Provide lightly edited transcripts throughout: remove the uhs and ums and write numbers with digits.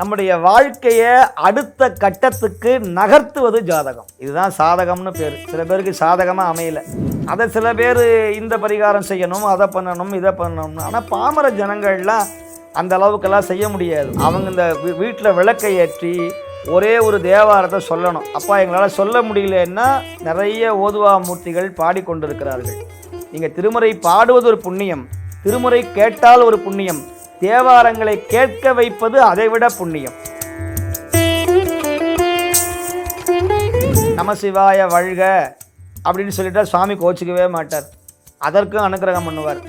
நம்முடைய வாழ்க்கையை அடுத்த கட்டத்துக்கு நகர்த்துவது ஜாதகம். இதுதான் சாதகம்னு பேர். சில பேருக்கு சாதகமாக அமையல. அதை சில பேர் இந்த பரிகாரம் செய்யணும், அதை பண்ணணும், இதை பண்ணணும். ஆனால் பாமர ஜனங்கள்லாம் அந்த அளவுக்கெல்லாம் செய்ய முடியாது. அவங்க இந்த வீட்டில் விளக்கை ஏற்றி ஒரே ஒரு தேவாரத்தை சொல்லணும். அப்பா எங்களால் சொல்ல முடியலன்னா நிறைய ஓதுவா மூர்த்திகள் பாடிக்கொண்டிருக்கிறார்கள். நீங்கள் திருமுறை பாடுவது ஒரு புண்ணியம், திருமுறை கேட்டால் ஒரு புண்ணியம், தேவாரங்களை கேட்க வைப்பது அதைவிட புண்ணியம். நமசிவாய வாழ்க அப்படின்னு சொல்லிட்டா சுவாமி கோச்சிக்கவே மாட்டார். அதற்கும் அனுக்கிரகம் பண்ணுவார்.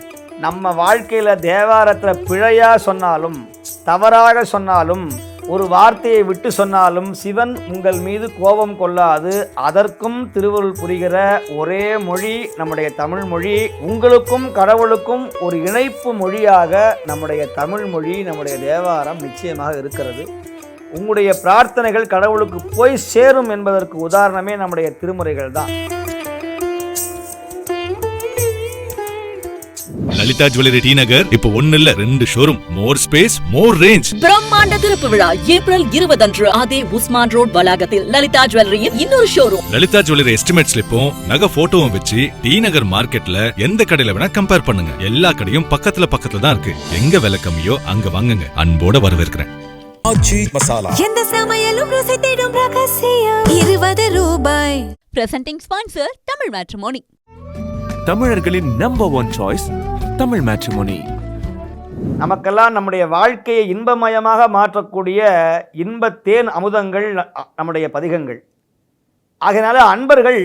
நம்ம வாழ்க்கையில் தேவாரத்தில் பிழையாக சொன்னாலும் தவறாக சொன்னாலும் ஒரு வார்த்தையை விட்டு சொன்னாலும் சிவன் உங்கள் மீது கோபம் கொள்ளாது. அதற்கும் திருவருள் புரிகிற ஒரே மொழி நம்முடைய தமிழ் மொழி. உங்களுக்கும் கடவுளுக்கும் ஒரு இணைப்பு மொழியாக நம்முடைய தமிழ் மொழி, நம்முடைய தேவாரம் நிச்சயமாக இருக்கிறது. உங்களுடைய பிரார்த்தனைகள் கடவுளுக்கு போய் சேரும் என்பதற்கு உதாரணமே நம்முடைய திருமுறைகள் தான். லலிதா ஜுவல்லரி டி நகர் இப்போ 1 இல்ல 2 ஷோரூம், மோர் ஸ்பேஸ் மோர் ரேஞ்ச். பிரம்மாண்ட திறப்பு விழா ஏப்ரல் 20 அன்று அதே உஸ்மான் ரோட் வளாகத்தில் லலிதா ஜுவல்லரியின் இன்னொரு ஷோரூம். லலிதா ஜுவல்லரி எஸ்டிமேட் ஸ்லிப்பும் நகை போட்டோவும் வச்சு டி நகர் மார்க்கெட்ல எந்த கடையில வேணா கம்பேர் பண்ணுங்க. எல்லா கடையும் பக்கத்துல தான் இருக்கு. எங்க விலை கம்மியோ அங்க வாங்குங்க. அன்போட வரவேற்கிறேன். எந்த சமையலும் ருசி தேடும் ரகசியம் 20 ரூபாய். Presenting sponsor Tamil matrimony. தமிழர்களின் நம்பர் 1 சாய்ஸ் தமிழ் மேட்ரிமோனி. நமக்கெல்லாம் நம்முடைய வாழ்க்கையை இன்பமயமாக மாற்றக்கூடிய இன்பத்தேன் அமுதங்கள் நம்முடைய பதிகங்கள். ஆகையினால அன்பர்கள்,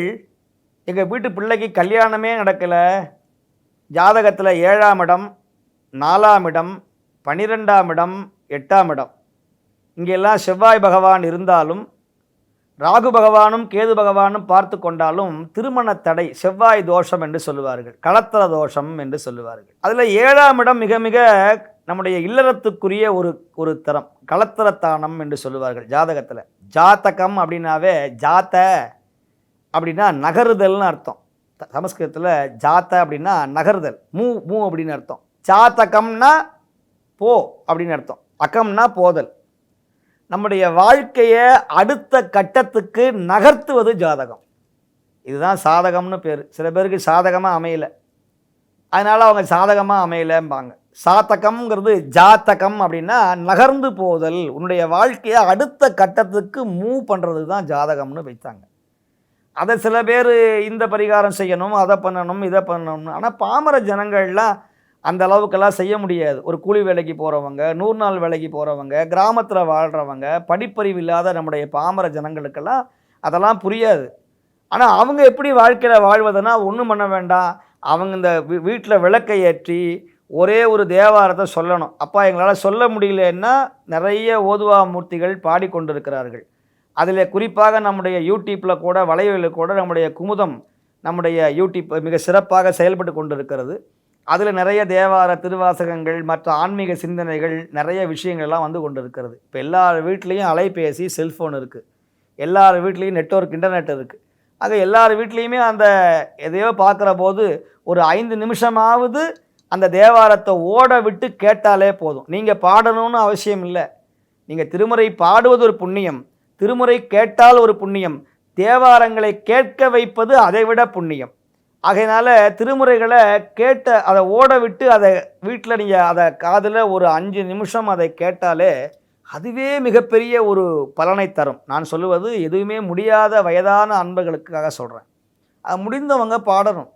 எங்கள் வீட்டு பிள்ளைக்கு கல்யாணமே நடக்கலை, ஜாதகத்தில் 7ஆம் இடம், 4ஆம் இடம், 12ஆம் இடம், 8ஆம் இடம், இங்கெல்லாம் செவ்வாய் பகவான் இருந்தாலும் ராகு பகவானும் கேது பகவானும் பார்த்து கொண்டாலும் திருமண தடை, செவ்வாய் தோஷம் என்று சொல்லுவார்கள், களத்திர தோஷம் என்று சொல்லுவார்கள். அதில் 7ஆம் இடம் மிக மிக நம்முடைய இல்லறத்துக்குரிய ஒரு தரம், களத்திரத்தானம் என்று சொல்லுவார்கள் ஜாதகத்தில். ஜாத்தகம் அப்படின்னாவே ஜாத்த அப்படின்னா நகருதல்னு அர்த்தம். சமஸ்கிருதத்தில் ஜாத்த அப்படின்னா நகருதல், மூ அப்படின்னு அர்த்தம். ஜாத்தகம்னா போ அப்படின்னு அர்த்தம், அகம்னா போதல். நம்முடைய வாழ்க்கையை அடுத்த கட்டத்துக்கு நகர்த்துவது ஜாதகம். இதுதான் சாதகம்னு பேர். சில பேருக்கு சாதகமாக அமையலை, அதனால் அவங்க சாதகமாக அமையலைம்பாங்க. சாத்தகம்ங்கிறது ஜாத்தகம் அப்படின்னா நகர்ந்து போதல், உன்னுடைய வாழ்க்கையை அடுத்த கட்டத்துக்கு மூவ் பண்ணுறது தான் ஜாதகம்னு வைத்தாங்க. அதை சில பேர் இந்த பரிகாரம் செய்யணும், அதை பண்ணணும், இதை பண்ணணும். ஆனால் பாமர ஜனங்கள்லாம் அந்த அளவுக்கெல்லாம் செய்ய முடியாது. ஒரு கூலி வேலைக்கு போகிறவங்க, 100 நாள் வேலைக்கு போகிறவங்க, கிராமத்தில் வாழ்கிறவங்க, படிப்பறிவு இல்லாத நம்முடைய பாமர ஜனங்களுக்கெல்லாம் அதெல்லாம் புரியாது. ஆனால் அவங்க எப்படி வாழ்க்கையில் வாழ்வதுன்னா ஒன்றும் பண்ண வேண்டாம். அவங்க இந்த வீட்டில் விளக்கை ஏற்றி ஒரே ஒரு தேவாரத்தை சொல்லணும். அப்பா எங்களால் சொல்ல முடியலன்னா நிறைய ஓதுவா மூர்த்திகள் பாடிக்கொண்டிருக்கிறார்கள். அதில் குறிப்பாக நம்முடைய யூடியூப்பில் கூட வலைவலில் கூட நம்முடைய குமுதம், நம்முடைய யூடியூப் மிக சிறப்பாக செயல்பட்டு கொண்டிருக்கிறது. அதில் நிறைய தேவார திருவாசகங்கள் மற்ற ஆன்மீக சிந்தனைகள் நிறைய விஷயங்கள்லாம் வந்து கொண்டு இருக்கிறது. இப்போ எல்லார் வீட்லேயும் அலைபேசி, செல்ஃபோன் இருக்குது, எல்லார் வீட்லேயும் நெட்வொர்க், இன்டர்நெட் இருக்குது. ஆக எல்லார் வீட்லேயுமே அந்த எதையோ பார்க்குற போது ஒரு 5 நிமிஷமாவது அந்த தேவாரத்தை ஓட விட்டு கேட்டாலே போதும். நீங்கள் பாடணும்னு அவசியம் இல்லை. நீங்கள் திருமுறை பாடுவது ஒரு புண்ணியம், திருமுறை கேட்டால் ஒரு புண்ணியம், தேவாரங்களை கேட்க வைப்பது அதைவிட புண்ணியம். ஆகையினால திருமுறைகளை கேட்ட அதை ஓட விட்டு அதை வீட்டில் நீங்கள் அதை காதில் ஒரு 5 நிமிஷம் அதை கேட்டாலே அதுவே மிகப்பெரிய ஒரு பலனை தரும். நான் சொல்லுவது எதுவுமே முடியாத வயதான அன்பர்களுக்காக சொல்கிறேன். அது முடிந்தவங்க பாடணும்.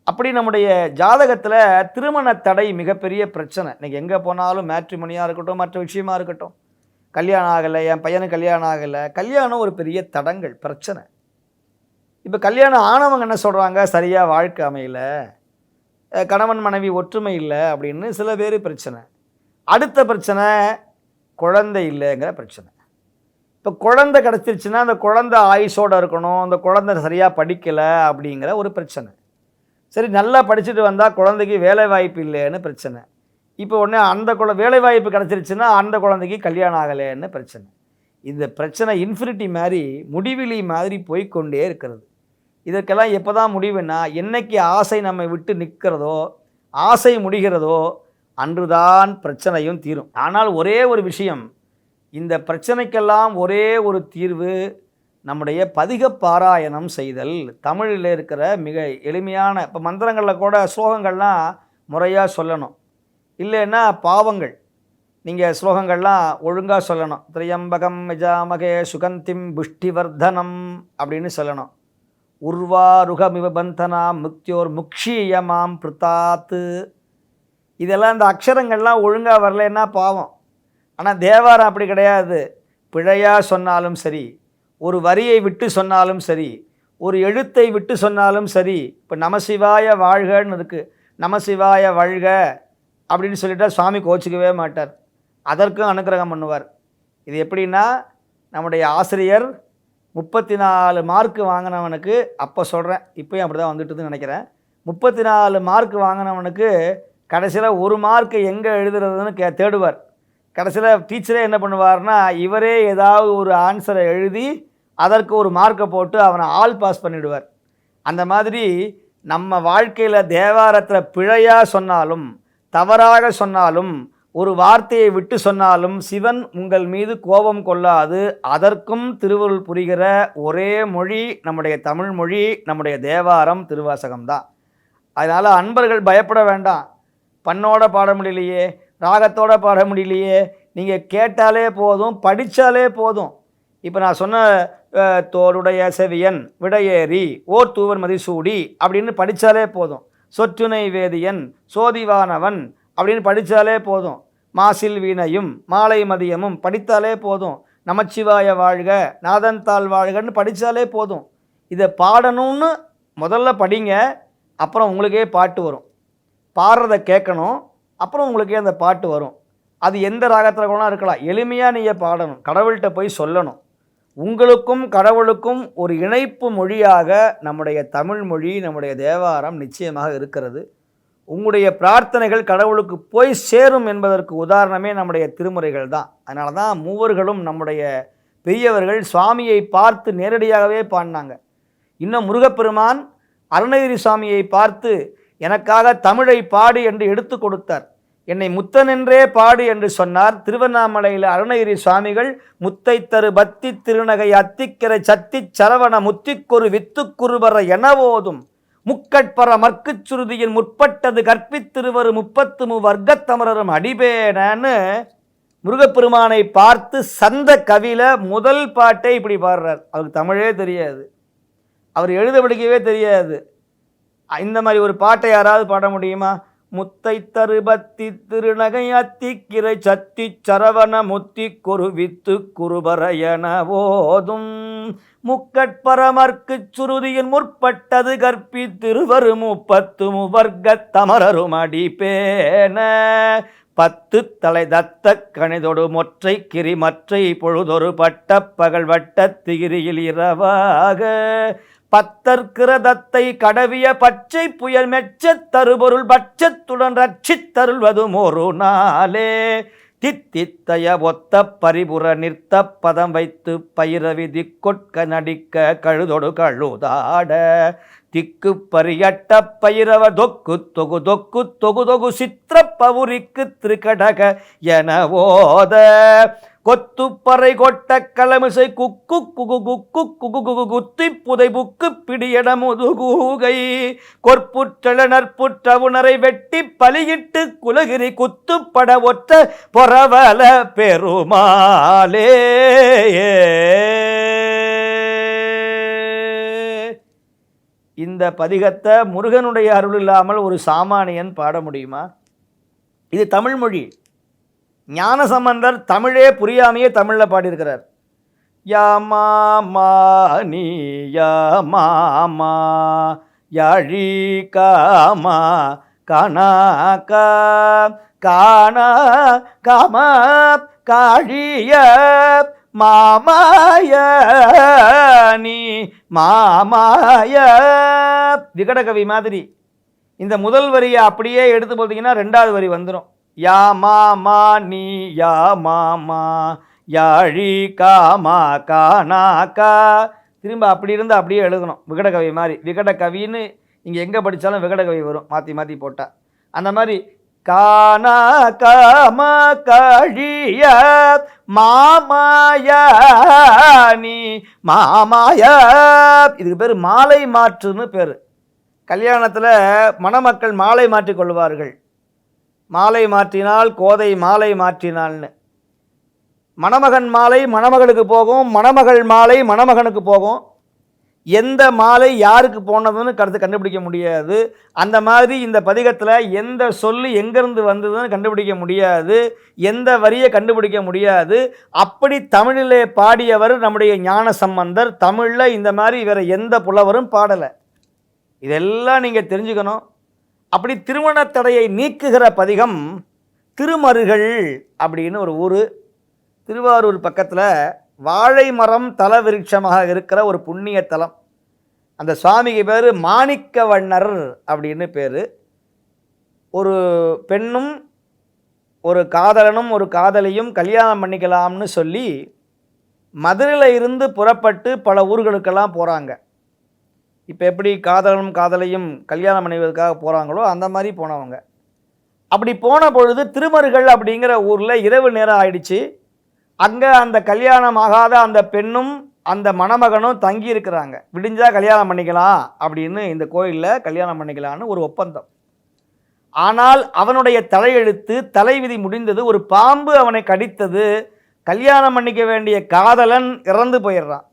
அப்படி நம்முடைய ஜாதகத்தில் திருமண தடை மிகப்பெரிய பிரச்சனை. இன்றைக்கி எங்கே போனாலும் மேட்ரிமோனியாக இருக்கட்டும், மற்ற விஷயமா இருக்கட்டும், கல்யாணம் ஆகலை, என் பையனுக்கு கல்யாணம் ஆகலை, கல்யாணம் ஒரு பெரிய தடங்கள், பிரச்சனை. இப்போ கல்யாணம் ஆனவங்க என்ன சொல்கிறாங்க, சரியாக வாழ்க்கை அமையல, கணவன் மனைவி ஒற்றுமை இல்லை அப்படின்னு சில பேர் பிரச்சனை. அடுத்த பிரச்சனை குழந்தை இல்லைங்கிற பிரச்சனை. இப்போ குழந்தை கிடச்சிருச்சுன்னா அந்த குழந்தை ஆயுசோடு இருக்கணும், அந்த குழந்தை சரியாக படிக்கலை அப்படிங்கிற ஒரு பிரச்சனை. சரி, நல்லா படிச்சுட்டு வந்தால் குழந்தைக்கு வேலை வாய்ப்பு இல்லைன்னு பிரச்சனை. இப்போ உடனே அந்த வேலை வாய்ப்பு கிடச்சிருச்சுன்னா அந்த குழந்தைக்கு கல்யாணம் ஆகலைன்னு பிரச்சனை. இந்த பிரச்சனை இன்ஃபினிட்டி மாதிரி, முடிவிலி மாதிரி போய்கொண்டே இருக்கிறது. இதற்கெல்லாம் எப்போ தான் முடிவுன்னா, என்னைக்கு ஆசை நம்மை விட்டு நிற்கிறதோ, ஆசை முடிகிறதோ அன்றுதான் பிரச்சனையும் தீரும். ஆனால் ஒரே ஒரு விஷயம், இந்த பிரச்சனைக்கெல்லாம் ஒரே ஒரு தீர்வு நம்முடைய பதிக பாராயணம் செய்தல். தமிழில் இருக்கிற மிக எளிமையான இப்போ மந்திரங்களில் கூட ஸ்லோகங்கள்லாம் முறையாக சொல்லணும். இல்லைன்னா பாவங்கள் நீங்கள் ஸ்லோகங்கள்லாம் ஒழுங்காக சொல்லணும். திரியம்பகம் யஜாமகே சுகந்திம் புஷ்டிவர்தனம் அப்படின்னு சொல்லணும். உர்வாருகமிவ பந்தனா முக்தியோர் முக்ஷீயமாம் பிருத்தாத்து. இதெல்லாம் இந்த அக்ஷரங்கள்லாம் ஒழுங்காக வரலன்னா பாவம். ஆனால் தேவாரம் அப்படி கிடையாது. பிழையாக சொன்னாலும் சரி, ஒரு வரியை விட்டு சொன்னாலும் சரி, ஒரு எழுத்தை விட்டு சொன்னாலும் சரி. இப்போ நமசிவாய வாழ்கன்னு இருக்குது. நமசிவாய வாழ்க அப்படின்னு சொல்லிட்டா சுவாமி கோச்சிக்கவே மாட்டார். அதற்கும் அனுக்கிரகம் பண்ணுவார். இது எப்படின்னா, நம்முடைய ஆசிரியர் 34 மார்க் வாங்கினவனுக்கு, அப்போ சொல்கிறேன், இப்போயும் அப்படி தான் வந்துட்டுதுன்னு நினைக்கிறேன், 34 மார்க் வாங்கினவனுக்கு கடைசியில் 1 மார்க் எங்கே எழுதுறதுன்னு தேடுவார். கடைசியில் டீச்சரே என்ன பண்ணுவார்னா, இவரே ஏதாவது ஒரு ஆன்சரை எழுதி அதற்கு ஒரு மார்க்கை போட்டு அவனை ஆல் பாஸ் பண்ணிவிடுவார். அந்த மாதிரி நம்ம வாழ்க்கையில் தேவாரத்தில் பிழையாக சொன்னாலும், தவறாக சொன்னாலும், ஒரு வார்த்தையை விட்டு சொன்னாலும் சிவன் உங்கள் மீது கோபம் கொள்ளாது. அதற்கும் திருவருள் புரிகிற ஒரே மொழி நம்முடைய தமிழ் மொழி, நம்முடைய தேவாரம் திருவாசகம்தான். அதனால் அன்பர்கள் பயப்பட வேண்டாம். பண்ணோட பாட முடியலையே, ராகத்தோடு பாட முடியலையே, நீங்கள் கேட்டாலே போதும், படித்தாலே போதும். இப்போ நான் சொன்ன தோளுடைய செவியன் விடையேறி ஓர் தூவன் மதிசூடி அப்படின்னு படித்தாலே போதும். சொற்றுனை வேதியன் சோதிவானவன் அப்படின்னு படித்தாலே போதும். மாசில் வீணையும் மாலை மதியமும் படித்தாலே போதும். நமச்சிவாய வாழ்க நாதன் தாள் வாழ்கன்னு படித்தாலே போதும். இதை பாடணும்னு முதல்ல படிங்க, அப்புறம் உங்களுக்கே பாட்டு வரும். பாடுறதை கேட்கணும், அப்புறம் உங்களுக்கே அந்த பாட்டு வரும். அது எந்த ராகத்தில் கூட இருக்கலாம். எளிமையாக நீங்கள் பாடணும், கடவுள்கிட்ட போய் சொல்லணும். உங்களுக்கும் கடவுளுக்கும் ஒரு இணைப்பு மொழியாக நம்முடைய தமிழ் மொழி, நம்முடைய தேவாரம் நிச்சயமாக இருக்கிறது. உங்களுடைய பிரார்த்தனைகள் கடவுளுக்கு போய் சேரும் என்பதற்கு உதாரணமே நம்முடைய திருமுறைகள் தான். அதனால தான் மூவர்களும் நம்முடைய பெரியவர்கள் சுவாமியை பார்த்து நேரடியாகவே பாடினாங்க. இன்னும் முருகப்பெருமான் அருணகிரி சுவாமியை பார்த்து எனக்காக தமிழை பாடு என்று எடுத்து கொடுத்தார். என்னை முத்தனென்றே பாடு என்று சொன்னார். திருவண்ணாமலையில் அருணகிரி சுவாமிகள் முத்தை தரு பத்தி திருநகை அத்திக்கரை சத்தி சரவண முத்திக்கொரு வித்துக்குருவர எனவோதும் முக்கட்பர மற்குச் சுருதியின் முற்பட்டது கற்பித்திருவரு 33 வர்க்கத்தமரரும் அடிபேனன்னு முருகப்பெருமானை பார்த்து சந்த கவியில முதல் பாட்டை இப்படி பாடுறார். அவருக்கு தமிழே தெரியாது, அவர் எழுத படிக்கவே தெரியாது. இந்த மாதிரி ஒரு பாட்டை யாராவது பாட முடியுமா? முத்தை தருபத்தி திருநகை அத்திக்கிரை சத்தி சரவண முத்தி கொரு வித்து குருபரையன ஓதும் முக்கட்பரமர்க்கு சுருதியின் முற்பட்டது கற்பி திருவரு 33 வர்க்கத்தமரரும் அடிபேன 10 தலை தத்த கணிதொடு மொற்றை கிரி மற்றை பொழுதொரு பட்ட பகல் வட்ட திகிரியில் இரவாக பத்தற்கிரதத்தை கடவிய பச்சை புயல் மெச்சத் தருபொருள் பட்சத்துடன் ரட்சித்தருள்வதும் ஒரு நாளே தித்தித்தய ஒத்த பரிபுற நிறுத்த பதம் வைத்து பயிரவிதி கொட்க நடிக்க கழுதொடு கழுதாட திக்கு பரியட்ட பயிரவ தொக்கு தொகு தொக்கு தொகு தொகு சித்திர பவுரிக்கு திருக்கடக என ஓத கொத்துப்பறை கொட்ட களமிசை குக்கு குகு குக்கு குகு குகு குத்தி புதை புக்கு பிடியட முதுகூகை கொற்புற்றள நற்புற்ற உணரை வெட்டி பலியிட்டு குலகிரி குத்துப்பட ஒற்ற பொறவல பெருமாளே. இந்த பதிகத்தை முருகனுடைய அருள் இல்லாமல் ஒரு சாமானியன் பாட முடியுமா? இது தமிழ் மொழி. ஞானசம்பந்தர் தமிழே புரியாமையே தமிழில் பாடியிருக்கிறார். யாமாமா நீ யாமாமா யாழி காமா காணாக்கா காணா காமா காழிய மாமாய நீ மாமாய விகடகவி மாதிரி. இந்த முதல் வரியை அப்படியே எடுத்து போட்டிங்கன்னா 2வது வரி வந்துடும். யா மாமா நீ யா மாமா யாழி காமா காணாக்கா. திரும்ப அப்படி இருந்து அப்படியே எழுதணும் விகடகவி மாதிரி. விகடகவின்னு இங்கே எங்கே படித்தாலும் விகடகவி வரும், மாற்றி மாற்றி போட்டால். அந்த மாதிரி காணா காம கழிய மாமாயா நீ மாமாயா. இதுக்கு பேர் மாலை மாற்றுன்னு பேர். கல்யாணத்தில் மணமக்கள் மாலை மாற்றிக் கொள்வார்கள். மாலை மாற்றினால் கோதை மாலை மாற்றினாள்னு. மணமகன் மாலை மணமகளுக்கு போகும், மணமகள் மாலை மணமகனுக்கு போகும். எந்த மாலை யாருக்கு போனதுன்னு கண்டுபிடிக்க முடியாது. அந்த மாதிரி இந்த பதிகத்தில் எந்த சொல்லு எங்கேருந்து வந்ததுன்னு கண்டுபிடிக்க முடியாது, எந்த வரியை கண்டுபிடிக்க முடியாது. அப்படி தமிழிலே பாடியவர் நம்முடைய ஞானசம்பந்தர். தமிழில் இந்த மாதிரி வேறு எந்த புலவரும் பாடலை. இதெல்லாம் நீங்கள் தெரிஞ்சுக்கணும். அப்படி திருமணத் தடையை நீக்குகிற பதிகம் திருமருகள் அப்படின்னு ஒரு ஊர், திருவாரூர் பக்கத்தில் வாழை மரம் தல விருட்சமாக இருக்கிற ஒரு புண்ணிய தலம். அந்த சுவாமிக்கு பேர் மாணிக்கவண்ணர் அப்படின்னு பேர். ஒரு பெண்ணும் ஒரு காதலனும் ஒரு காதலியும் கல்யாணம் பண்ணிக்கலாம்னு சொல்லி மதுரையில் இருந்து புறப்பட்டு பல ஊர்களுக்கெல்லாம் போகிறாங்க. இப்போ எப்படி காதலனும் காதலையும் கல்யாணம் பண்ணுவதற்காக போகிறாங்களோ அந்த மாதிரி போனவங்க. அப்படி போன பொழுது திருமருகள் அப்படிங்கிற ஊரில் இரவு நேரம் ஆயிடுச்சு. அங்கே அந்த கல்யாணம் ஆகாத அந்த பெண்ணும் அந்த மணமகனும் தங்கி இருக்கிறாங்க. விடிஞ்சால் கல்யாணம் பண்ணிக்கலாம் அப்படின்னு இந்த கோயிலில் கல்யாணம் பண்ணிக்கலான்னு ஒரு ஒப்பந்தம். ஆனால் அவனுடைய தலையெழுத்து தலைவிதி முடிந்தது. ஒரு பாம்பு அவனை கடித்தது. கல்யாணம் பண்ணிக்க வேண்டிய காதலன் இறந்து போயிடுறான்.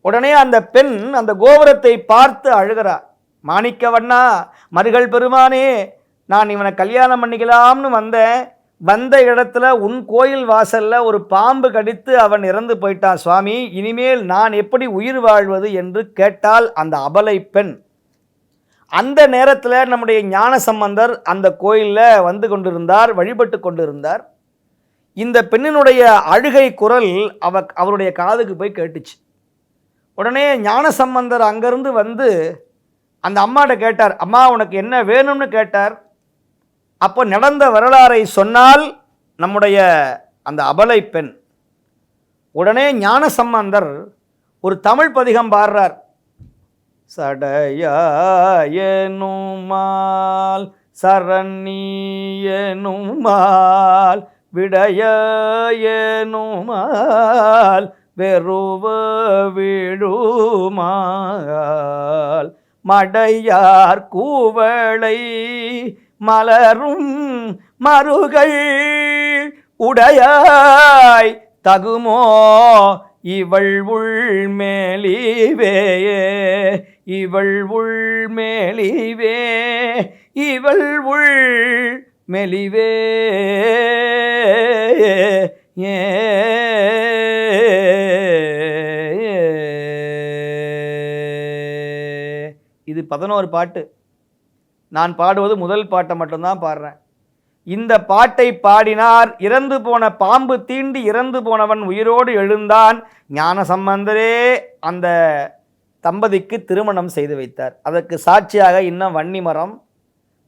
உடனே அந்த பெண் அந்த கோபுரத்தை பார்த்து அழுகிறார். மாணிக்கவண்ணா, மருகள் பெருமானே, நான் இவனை கல்யாணம் பண்ணிக்கலாம்னு வந்த இடத்துல உன் கோயில் வாசலில் ஒரு பாம்பு கடித்து அவன் இறந்து போயிட்டான் சுவாமி, இனிமேல் நான் எப்படி உயிர் வாழ்வது என்று கேட்டால் அந்த அபலை பெண். அந்த நேரத்தில் நம்முடைய ஞானசம்பந்தர் அந்த கோயிலில் வந்து கொண்டிருந்தார், வழிபட்டு கொண்டிருந்தார். இந்த பெண்ணினுடைய அழுகை குரல் அவருடைய காதுக்கு போய் கேட்டுச்சு. உடனே ஞானசம்பந்தர் அங்கேருந்து வந்து அந்த அம்மாட்ட கேட்டார், அம்மா உனக்கு என்ன வேணும்னு கேட்டார். அப்போ நடந்த வரலாறை சொன்னால் நம்முடைய அந்த அபலை பெண். உடனே ஞானசம்பந்தர் ஒரு தமிழ் பதிகம் பாடுறார். சடையனுமால் சரண்யனுமால் விடையனுமால் வெறுவ விழுமால் மடையார் கூவளை மலரும் மருகள் உடையாய் தகுமோ இவள் உள்மேலிவே இவள் உள்மேலிவே இவள் உள் மெலிவே ஏ. இது 11 பாட்டு. நான் பாடுவது முதல் பாட்டை மட்டும்தான் பாடுறேன். இந்த பாட்டை பாடினார். இறந்து போன பாம்பு தீண்டி இறந்து போனவன் உயிரோடு எழுந்தான். ஞானசம்பந்தரே அந்த தம்பதிக்கு திருமணம் செய்து வைத்தார். அதற்கு சாட்சியாக இன்னும் வன்னிமரம்,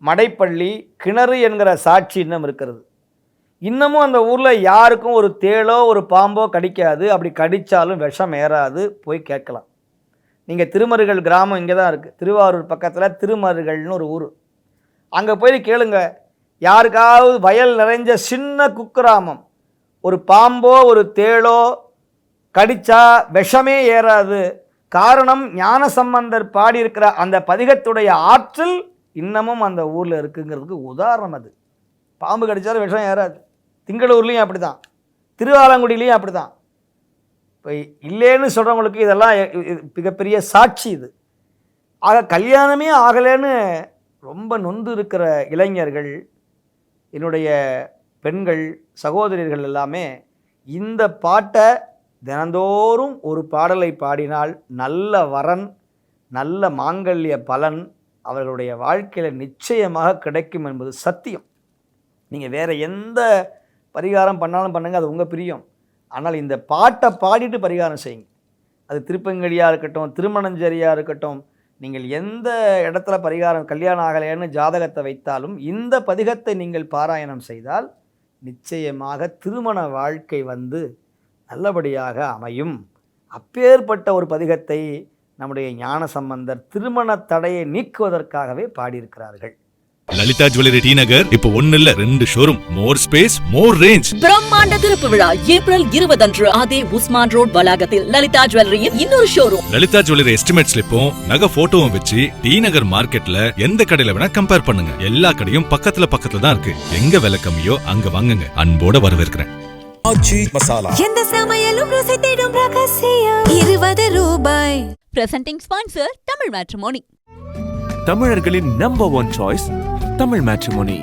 மடைப்பள்ளி, கிணறு என்கிற சாட்சி இன்னும் இருக்கிறது. இன்னமும் அந்த ஊரில் யாருக்கும் ஒரு தேளோ ஒரு பாம்போ கடிக்காது. அப்படி கடித்தாலும் விஷம் ஏறாது. போய் கேட்கலாம். நீங்கள் திருமருகள் கிராமம் இங்கே தான் இருக்குது, திருவாரூர் பக்கத்தில் திருமருகல்னு ஒரு ஊர். அங்கே போய் கேளுங்க, யாருக்காவது வயல் நிறைஞ்ச சின்ன குக்கிராமம், ஒரு பாம்போ ஒரு தேளோ கடித்தா விஷமே ஏறாது. காரணம் ஞானசம்பந்தர் பாடியிருக்கிற அந்த பதிகத்துடைய ஆற்றல் இன்னமும் அந்த ஊரில் இருக்குங்கிறதுக்கு உதாரணம் அது. பாம்பு கடித்தாலும் விஷம் ஏறாது. திங்களூர்லேயும் அப்படி தான், திருவாலங்குடியிலையும் அப்படி தான். இப்போ இல்லைன்னு சொல்கிறவங்களுக்கு இதெல்லாம் மிகப்பெரிய சாட்சி இது. ஆக கல்யாணமே ஆகலைன்னு ரொம்ப நொந்து இருக்கிற இளைஞர்கள், என்னுடைய பெண்கள் சகோதரிகள் எல்லாமே இந்த பாட்டை தினந்தோறும் ஒரு பாடலை பாடினால் நல்ல வரன், நல்ல மாங்கல்ய பலன் அவர்களுடைய வாழ்க்கையில் நிச்சயமாக கிடைக்கும் என்பது சத்தியம். நீங்கள் வேறு எந்த பரிகாரம் பண்ணாலும் பண்ணுங்கள், அது உங்கள் பிரியம். ஆனால் இந்த பாட்டை பாடிட்டு பரிகாரம் செய்யுங்க. அது திருப்பங்கடியாக இருக்கட்டும், திருமணஞ்சரியாக இருக்கட்டும், நீங்கள் எந்த இடத்துல பரிகாரம் கல்யாணம் ஆகலைன்னு ஜாதகத்தை வைத்தாலும் இந்த பதிகத்தை நீங்கள் பாராயணம் செய்தால் நிச்சயமாக திருமண வாழ்க்கை நல்லபடியாக அமையும். அப்பேற்பட்ட ஒரு பதிகத்தை நம்முடைய ஞானசம்பந்தர் திருமண தடையை நீக்குவதற்காகவே பாடியிருக்கிறார்கள். லலிதா ஜுவல்லரி டி நகர் இப்போ 1 இல்ல 2 ஷோரூம், மோர் ஸ்பேஸ், மோர் ரேஞ்ச். பிரம்மாண்ட திறப்பு விழா ஏப்ரல் 20 அன்று அதே உஸ்மான் ரோட் வளாகத்தில் லலிதா ஜுவல்லரியின் இன்னொரு ஷோரூம். லலிதா ஜுவல்லரி எஸ்டிமேட் ஸ்லிப்பும் நகை போட்டோவும் வச்சு டி நகர் மார்க்கெட்ல எந்த கடையில வேணா கம்பேர் பண்ணுங்க. எல்லா கடையும் பக்கத்துல தான் இருக்கு. எங்க விலை கம்மியோ அங்க வாங்குங்க. அன்போட வரவேற்கிறேன். ஆச்சி மசாலா. எந்த சமையலும் ருசி தேடும் ரகசியம் 20 ரூபாய். Presenting sponsor Tamil matrimony. தமிழர்களின் number one choice Tamil matrimony.